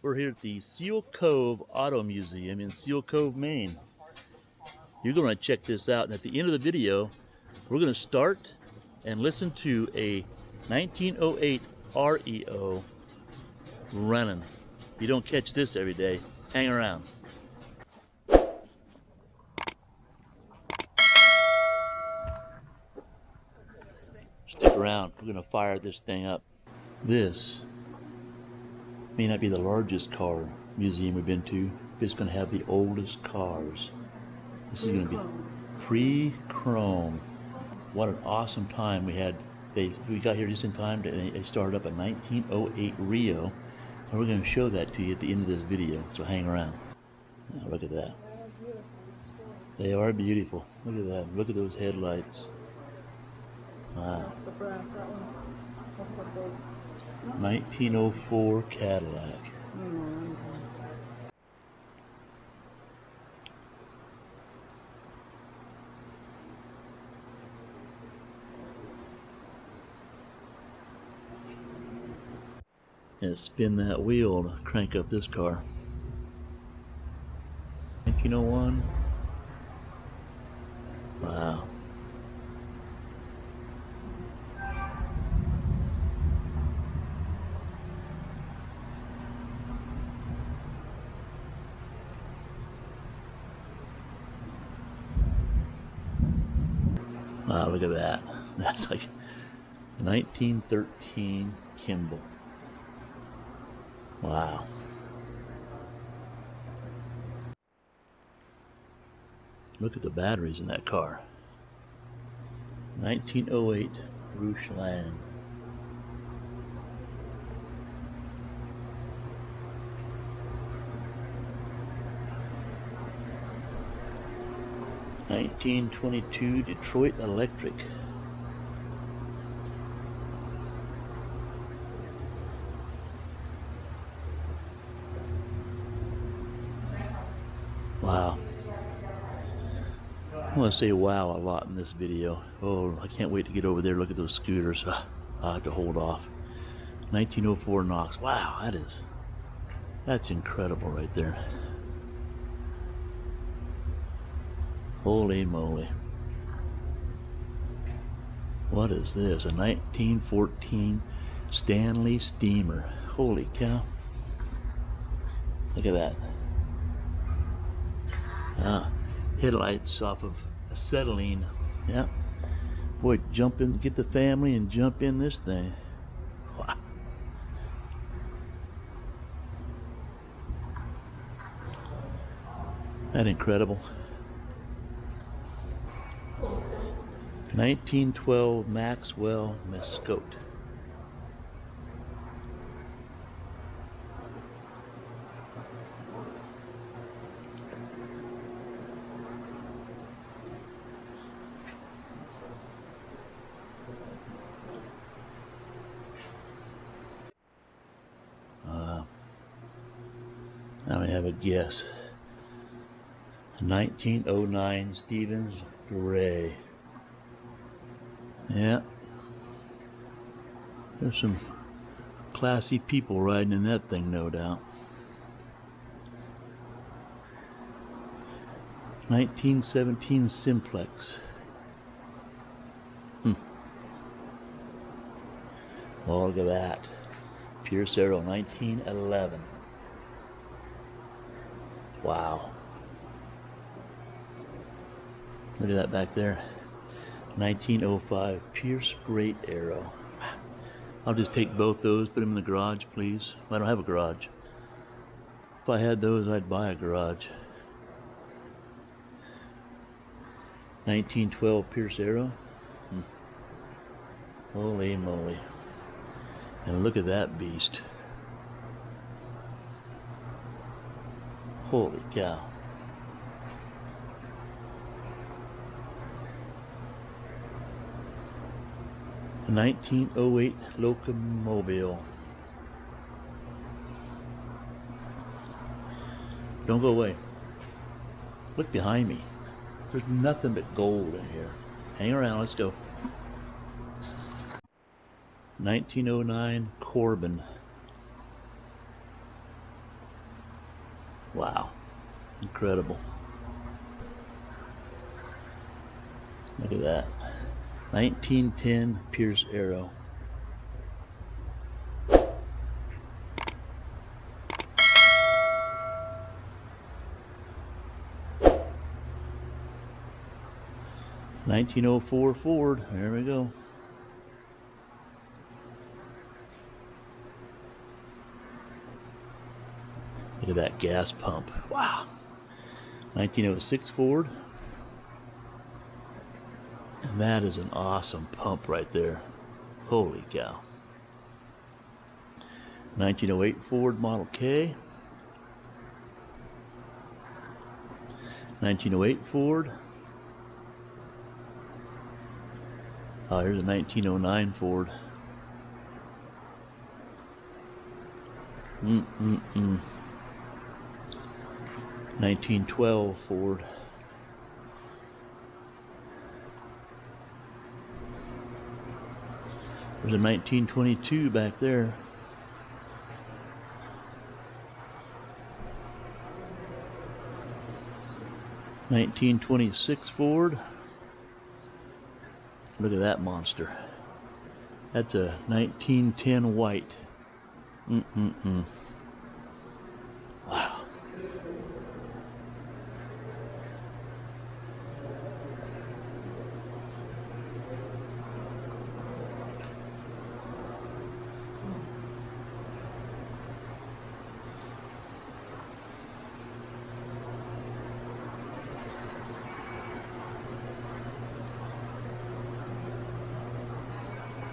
We're here at the Seal Cove Auto Museum in Seal Cove, Maine. You're going to check this out, and at the end of the video, we're going to start and listen to a 1908 REO running. You don't catch this every day. Hang around. Stick around. We're going to fire this thing up. This may not be the largest car museum we've been to, but it's going to have the oldest cars. This is going to be pre-chrome. What an awesome time we had. We got here just in time. They started up a 1908 Rio, and we're going to show that to you at the end of this video, so hang around. Now, look at that. They are beautiful. Look at that. Look at those headlights. Wow. That's the brass. That's what those... 1904 Cadillac. And spin that wheel to crank up this car. 1901. Wow. Wow, look at that. That's like 1913 Kimball. Wow. Look at the batteries in that car. 1908 Rougeland. (1922) Detroit Electric. Wow. I want to say wow a lot in this video. Oh, I can't wait to get over there. Look at those scooters. I'll have to hold off. 1904 Knox. Wow, that's incredible right there. Holy moly. What is this? A 1914 Stanley Steamer. Holy cow. Look at that. Headlights off of acetylene. Yeah. Boy, jump in, get the family and jump in this thing. Wow. That incredible. 1912 Maxwell Mescote. Now we have a guess. 1909 Stevens Gray. Yeah. There's some classy people riding in that thing, no doubt. 1917 Simplex. Oh, look at that. Pierce Arrow, 1911. Wow. Look at that back there. 1905 Pierce Great Arrow. I'll just take both those, put them in the garage, please. I don't have a garage. If I had those, I'd buy a garage. 1912 Pierce Arrow. Holy moly. And look at that beast. Holy cow. A 1908 Locomobile. Don't go away. Look behind me. There's nothing but gold in here. Hang around, let's go. 1909 Corbin. Wow, incredible. Look at that. 1910 Pierce Arrow. (1904) Ford. There we go. Look at that gas pump. Wow. 1906 Ford. And that is an awesome pump right there. Holy cow. 1908 Ford Model K. 1908 Ford. Oh, here's a 1909 Ford. 1912 Ford. There's a 1922 back there. (1926 Ford). Look at that monster. That's a 1910 white. Wow.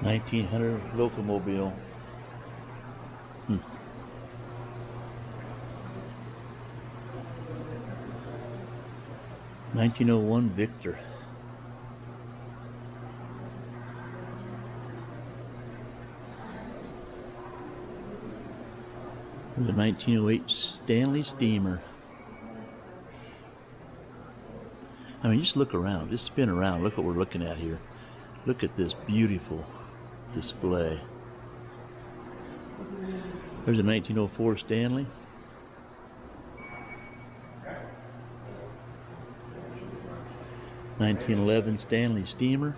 (1900 Locomobile). 1901 Victor. There's a 1908 Stanley Steamer. I mean, just look around, just spin around. Look what we're looking at here. Look at this beautiful display. There's a 1904 Stanley. (1911 Stanley Steamer).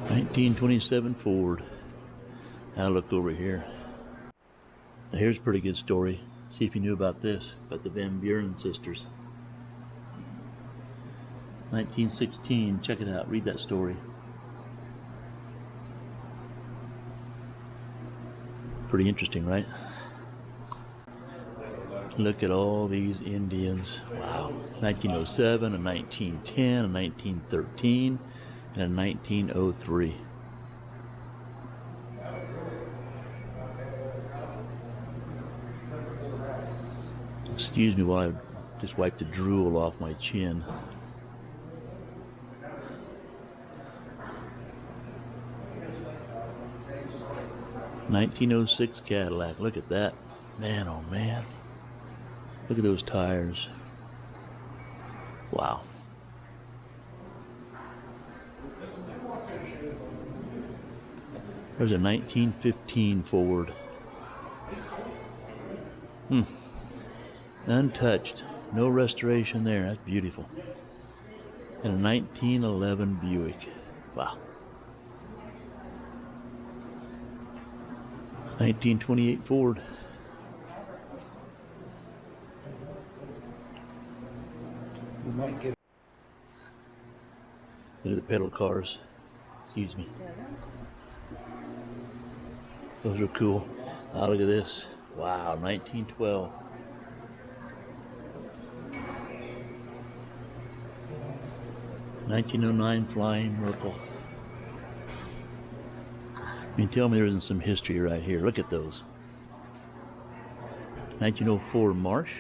(1927 Ford). Now look over here. Now here's a pretty good story. See if you knew about this, about the Van Buren sisters. 1916, check it out, read that story. Pretty interesting, right? Look at all these Indians. Wow. 1907, a 1910, a 1913, and a 1903. Excuse me while I just wipe the drool off my chin. (1906 Cadillac). Look at that. Man, oh man. Look at those tires. Wow. There's a 1915 Ford. Untouched. No restoration there. That's beautiful. And a 1911 Buick. Wow. 1928 Ford. Look at the pedal cars. Excuse me. Those are cool. Oh, look at this. Wow, 1912. (1909 Flying Merkle). You can tell me there isn't some history right here. Look at those. 1904 Marsh.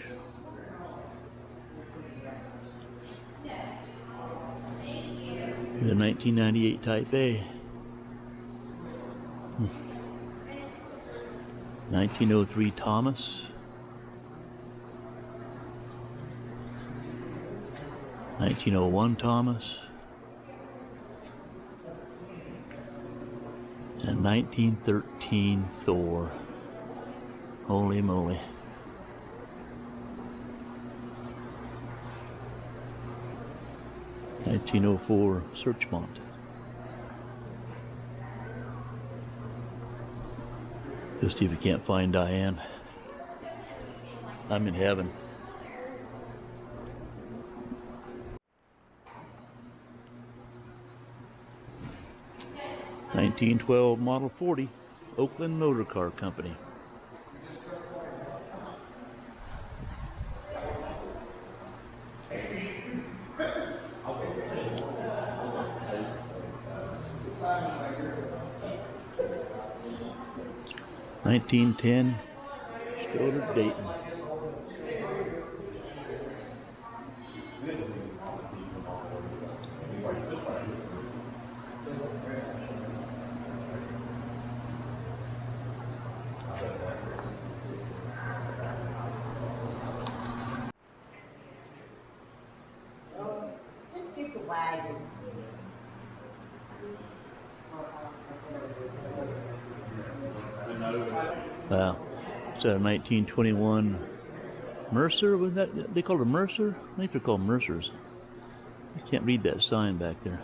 The 1998 Type A. 1903 Thomas. 1901 Thomas. And 1913 Thor. Holy moly. (1904) Searchmont. Go see if you can't find Diane. I'm in heaven. (1912) Model 40, Oakland Motor Car Company. (1910) Stoddard Dayton. Just get the wagon. Wow. So 1921 Mercer, was that they called it a Mercer? I think they're called Mercers. I can't read that sign back there.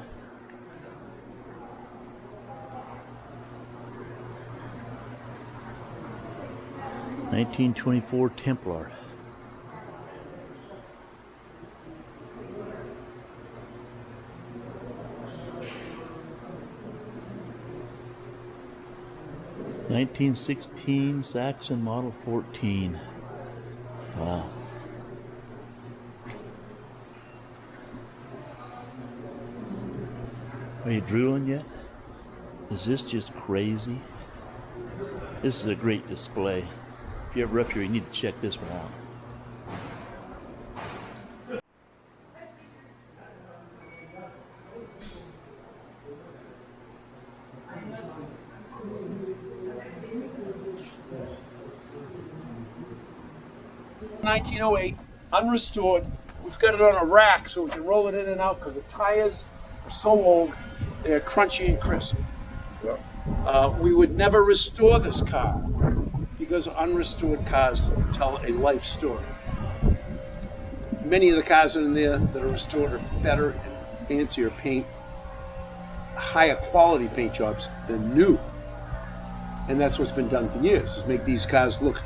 (1924) Templar. (1916) Saxon Model 14. Wow. Are you drooling yet? Is this just crazy? This is a great display. If you're ever up here, you need to check this one out. (1908), unrestored. We've got it on a rack so we can roll it in and out because the tires are so old, they're crunchy and crisp. We would never restore this car because unrestored cars tell a life story. Many of the cars in there that are restored are better and fancier paint, higher quality paint jobs than new. And that's what's been done for years, is make these cars look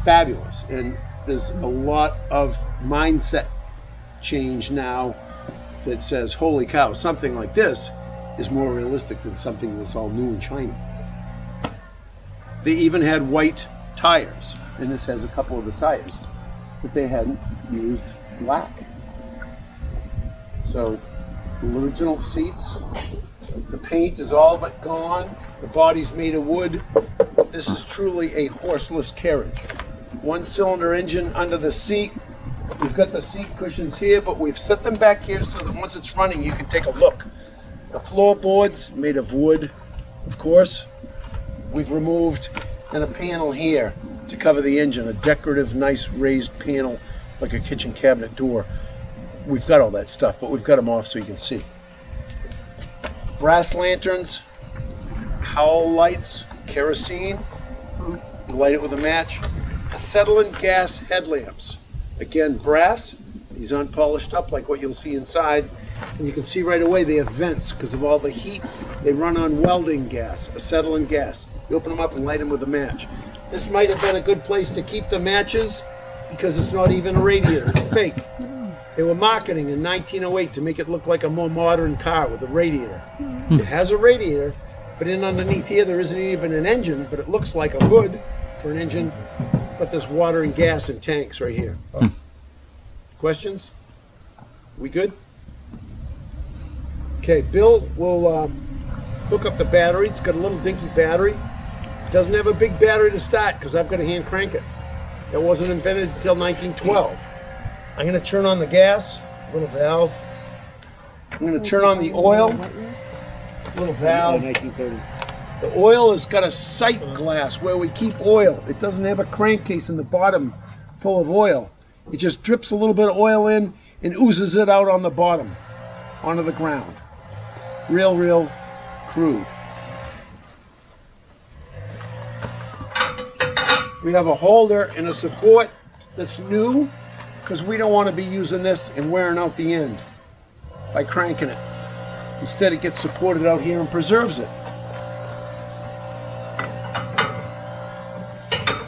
fabulous. And there's a lot of mindset change now that says, holy cow, something like this is more realistic than something that's all new and shiny. They even had white tires, and this has a couple of the tires that they hadn't used black. So the original seats, the paint is all but gone, the body's made of wood. This is truly a horseless carriage. One cylinder engine under the seat. We've got the seat cushions here, but we've set them back here so that once it's running you can take a look. The floorboards made of wood, of course. We've removed and a panel here to cover the engine, a decorative nice raised panel like a kitchen cabinet door. We've got all that stuff, but we've got them off so you can see. Brass lanterns, cowl lights, kerosene, you light it with a match. Acetylene gas headlamps. Again, brass. These aren't polished up like what you'll see inside. And you can see right away they have vents because of all the heat. They run on welding gas, acetylene gas. You open them up and light them with a match. This might have been a good place to keep the matches because it's not even a radiator, it's fake. They were marketing in 1908 to make it look like a more modern car with a radiator. It has a radiator, but in underneath here there isn't even an engine, but it looks like a hood for an engine. But there's water and gas in tanks right here. Questions? We good? Okay, Bill will hook up the battery. It's got a little dinky battery. It doesn't have a big battery to start because I've got to hand crank it. It wasn't invented until 1912. I'm going to turn on the gas, little valve. I'm going to turn on the oil, little valve. 1930. The oil has got a sight glass where we keep oil. It doesn't have a crankcase in the bottom full of oil. It just drips a little bit of oil in, and oozes it out on the bottom, onto the ground. Real crude. We have a holder and a support that's new, because we don't want to be using this and wearing out the end by cranking it. Instead, it gets supported out here and preserves it.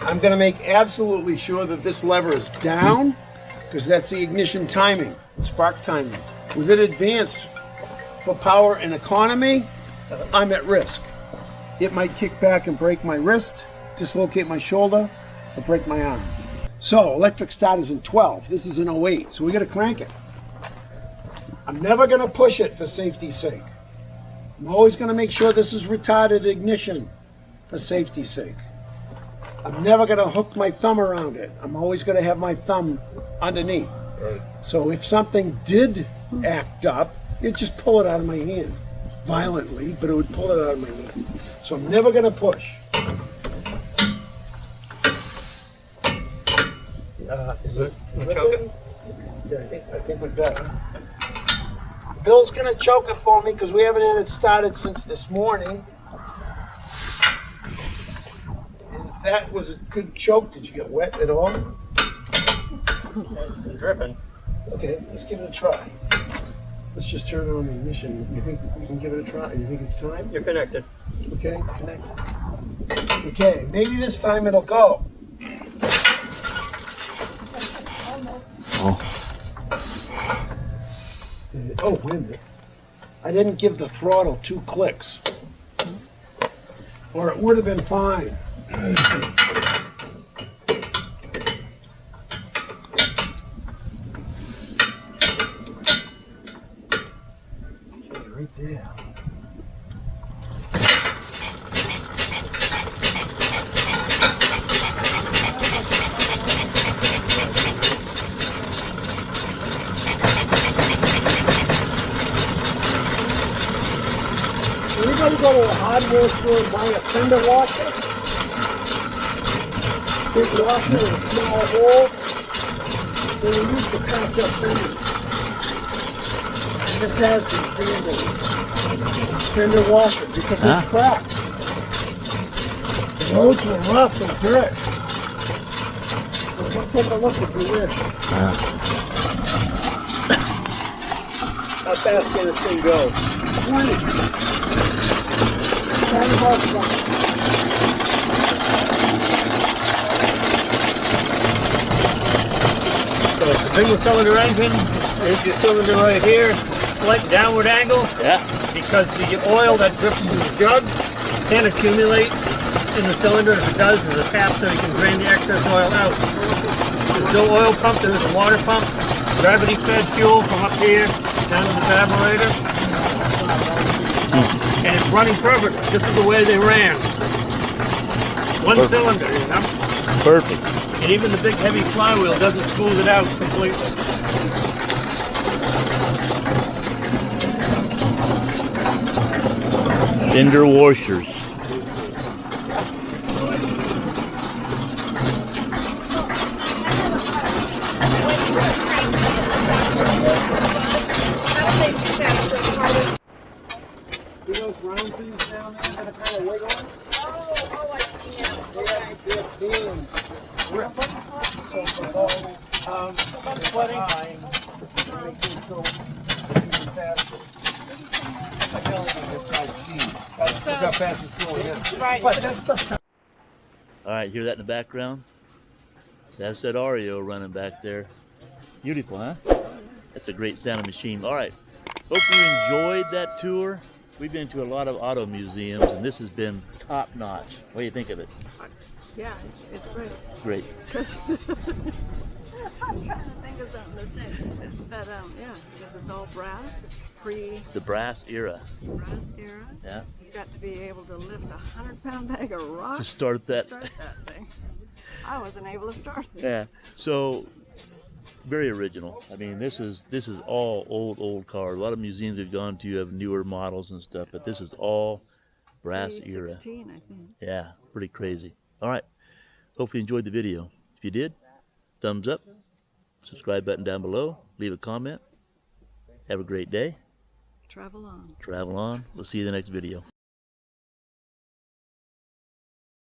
I'm going to make absolutely sure that this lever is down, because that's the ignition timing, spark timing. With it advanced for power and economy, I'm at risk. It might kick back and break my wrist, dislocate my shoulder, or break my arm. So, electric start is in 12. This is in 08, so we got to crank it. I'm never going to push it for safety's sake. I'm always going to make sure this is retarded ignition for safety's sake. I'm never going to hook my thumb around it. I'm always going to have my thumb underneath. Right. So if something did act up, it'd just pull it out of my hand. Violently, but it would pull it out of my hand. So I'm never going to push. Is it choking? Yeah, I think we're good. Bill's going to choke it for me because we haven't had it started since this morning. And if that was a good choke, did you get wet at all? It's dripping. Okay, let's give it a try. Let's just turn on the ignition. You think we can give it a try? You think it's time? You're connected. Okay, connected. Okay, maybe this time it'll go. Oh. Oh, wait a minute. I didn't give the throttle 2 clicks. Or it would have been fine. Okay, right there. Anybody go to a hardware store and buy a fender washer? Big washer with a small hole. They use to patch up fenders. And this has these fender washer because they're cracked. The roads were rough and dirt. So come take a look if you wish. How fast can this thing go? 20. 10 horsepower. So it's a single cylinder engine. There's your cylinder right here. Slight downward angle. Yeah. Because the oil that drips from the jug can accumulate in the cylinder. If it does, there's a tap so you can drain the excess oil out. There's no oil pump, there's a water pump. Gravity fed fuel from up here down to the evaporator. And it's running perfect. This is the way they ran. One cylinder, you know? Perfect. And even the big heavy flywheel doesn't smooth it out completely. Fender washers. See those round things down there that are kind of wiggling? They have beams. All right, hear that in the background? That's that REO running back there. Beautiful, huh? That's a great sounding machine. All right, hope you enjoyed that tour. We've been to a lot of auto museums, and this has been top notch. What do you think of it? Yeah, it's great. Great. I'm trying to think of something to say. But yeah, because it's all brass. It's The brass era. brass era. Yeah. You've got to be able to lift a 100-pound bag of rocks To start that. thing. I wasn't able to start it. Yeah. So very original. I mean, this is all old cars. A lot of museums we've gone to have newer models and stuff, but this is all brass era. 16, I think. Yeah, pretty crazy. All right. Hopefully you enjoyed the video. If you did, thumbs up. subscribe button down below, leave a comment. Have a great day. Travel on. Travel on. We'll see you in the next video.